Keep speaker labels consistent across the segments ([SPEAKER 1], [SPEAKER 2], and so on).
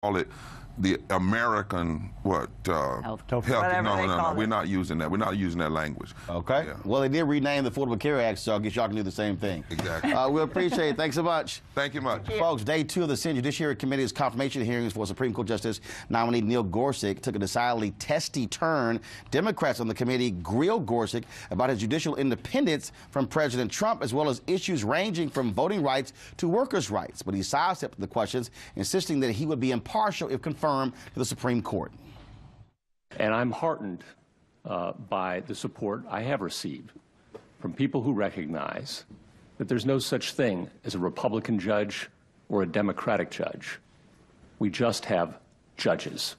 [SPEAKER 1] call it the American
[SPEAKER 2] health.
[SPEAKER 1] No, we're not using that. We're not using that language.
[SPEAKER 3] Okay. Yeah. Well, they did rename the Affordable Care Act, so I guess y'all can do the same thing.
[SPEAKER 1] Exactly.
[SPEAKER 3] We appreciate it. Thanks so much.
[SPEAKER 1] Thank you much.
[SPEAKER 3] Folks, day 2 of the Senate Judiciary Committee's confirmation hearings for Supreme Court Justice nominee Neil Gorsuch took a decidedly testy turn. Democrats on the committee grilled Gorsuch about his judicial independence from President Trump, as well as issues ranging from voting rights to workers' rights. But he sidestepped the questions, insisting that he would be impartial if confirmed to the Supreme Court.
[SPEAKER 4] And I'm heartened by the support I have received from people who recognize that there's no such thing as a Republican judge or a Democratic judge. We just have judges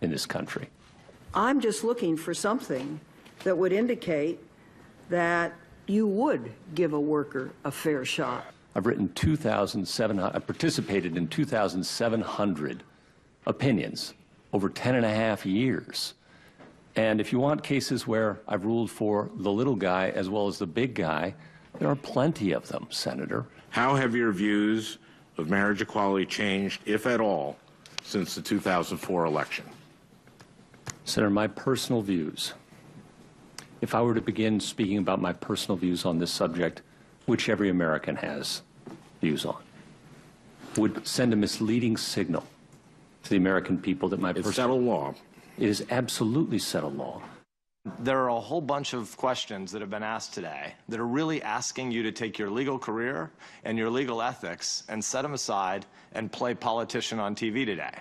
[SPEAKER 4] in this country.
[SPEAKER 5] I'm just looking for something that would indicate that you would give a worker a fair shot.
[SPEAKER 4] I've written 2,700, I participated in 2,700 opinions over 10 and a half years. And if you want cases where I've ruled for the little guy as well as the big guy, there are plenty of them, Senator.
[SPEAKER 6] How have your views of marriage equality changed, if at all, since the 2004 election?
[SPEAKER 4] Senator, my personal views, if I were to begin speaking about my personal views on this subject, which every American has views on, would send a misleading signal to the American people that my
[SPEAKER 6] It's settled law.
[SPEAKER 4] It is absolutely settled law.
[SPEAKER 7] There are a whole bunch of questions that have been asked today that are really asking you to take your legal career and your legal ethics and set them aside and play politician on TV today.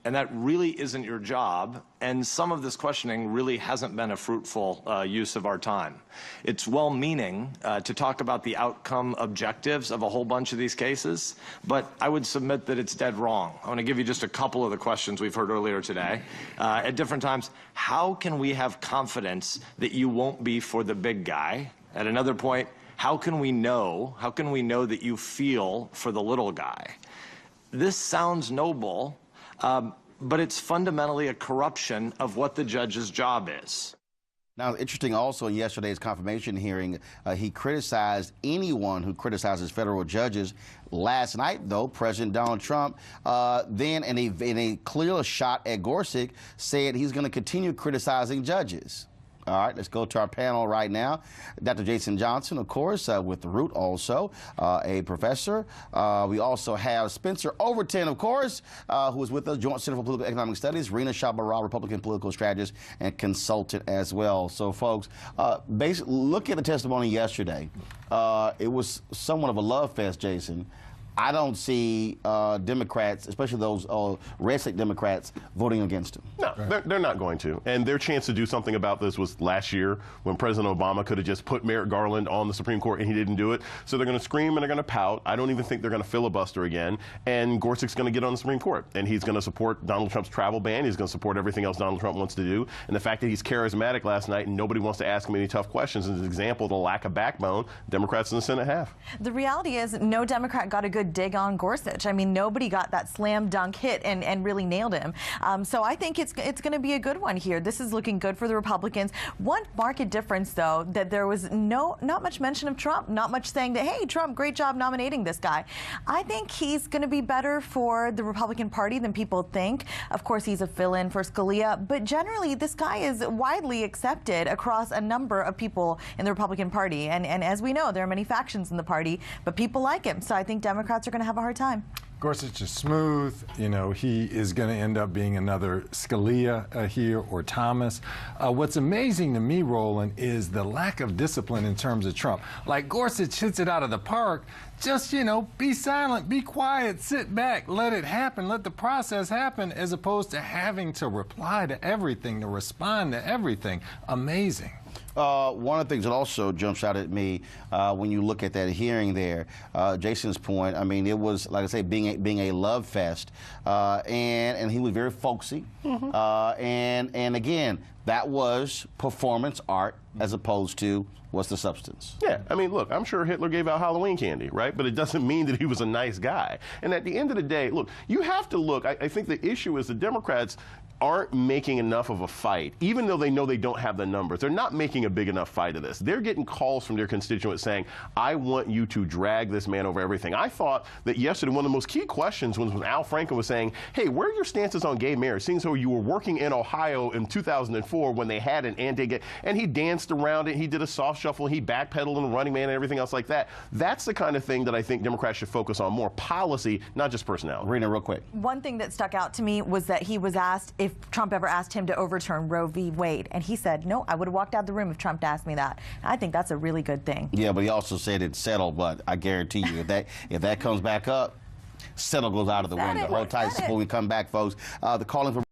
[SPEAKER 7] And that really isn't your job, and some of this questioning really hasn't been a fruitful use of our time. It's well-meaning to talk about the outcome objectives of a whole bunch of these cases, but I would submit that it's dead wrong. I want to give you just a couple of the questions we've heard earlier today. At different times, how can we have confidence that you won't be for the big guy? At another point, how can we know that you feel for the little guy? This sounds noble, but it's fundamentally a corruption of what the judge's job is.
[SPEAKER 3] Now, interesting also in yesterday's confirmation hearing, he criticized anyone who criticizes federal judges. Last night, though, President Donald Trump, then in a clear shot at Gorsuch, said he's going to continue criticizing judges. All right, let's go to our panel right now. Dr. Jason Johnson, of course, with the Root also, a professor. We also have Spencer Overton, of course, who is with us, Joint Center for Political Economic Studies, Rena Shabara, Republican political strategist and consultant as well. So, folks, basically, look at the testimony yesterday. It was somewhat of a love fest, Jason. I don't see Democrats, especially those red state Democrats, voting against him.
[SPEAKER 8] No, they're not going to. And their chance to do something about this was last year when President Obama could have just put Merrick Garland on the Supreme Court and he didn't do it. So they're going to scream and they're going to pout. I don't even think they're going to filibuster again. And Gorsuch's going to get on the Supreme Court. And he's going to support Donald Trump's travel ban. He's going to support everything else Donald Trump wants to do. And the fact that he's charismatic last night and nobody wants to ask him any tough questions is an example of the lack of backbone Democrats in the Senate have.
[SPEAKER 2] The reality is no Democrat got a good dig on Gorsuch. I mean, nobody got that slam dunk hit and really nailed him. So I think it's going to be a good one here. This is looking good for the Republicans. One marked difference, though, that there was not much mention of Trump, not much saying that, hey, Trump, great job nominating this guy. I think he's going to be better for the Republican Party than people think. Of course, he's a fill-in for Scalia, but generally this guy is widely accepted across a number of people in the Republican Party. And as we know, there are many factions in the party, but people like him. So I think Democrats are going to have a hard time.
[SPEAKER 9] Gorsuch is smooth. You know, he is going to end up being another Scalia here or Thomas. What's amazing to me, Roland, is the lack of discipline in terms of Trump. Like, Gorsuch hits it out of the park. Just, you know, be silent, be quiet, sit back, let it happen, let the process happen, as opposed to having to reply to everything, to respond to everything. Amazing.
[SPEAKER 3] One of the things that also jumps out at me when you look at that hearing there, Jason's point, I mean, it was, like I say, being a love fest, and he was very folksy, and again, that was performance art as opposed to what's the substance.
[SPEAKER 8] Yeah, I mean, look, I'm sure Hitler gave out Halloween candy, right? But it doesn't mean that he was a nice guy. And at the end of the day, look, you have to look, I think the issue is the Democrats aren't making enough of a fight, even though they know they don't have the numbers. They're not making a big enough fight of this. They're getting calls from their constituents saying, I want you to drag this man over everything. I thought that yesterday one of the most key questions was when Al Franken was saying, hey, where are your stances on gay marriage? Seeing as though you were working in Ohio in 2004 when they had an anti-gay, and he danced around it, he did a soft shuffle, he backpedaled in the Running Man and everything else like that. That's the kind of thing that I think Democrats should focus on, more policy, not just personality.
[SPEAKER 3] Rena, real quick.
[SPEAKER 2] One thing that stuck out to me was that he was asked if Trump ever asked him to overturn Roe v. Wade, and he said, no, I would have walked out the room if Trump asked me that. I think that's a really good thing.
[SPEAKER 3] Yeah, but he also said it's settled, but I guarantee you, if that comes back up, settle goes out of the window. Hold tight when we come back, folks. The calling for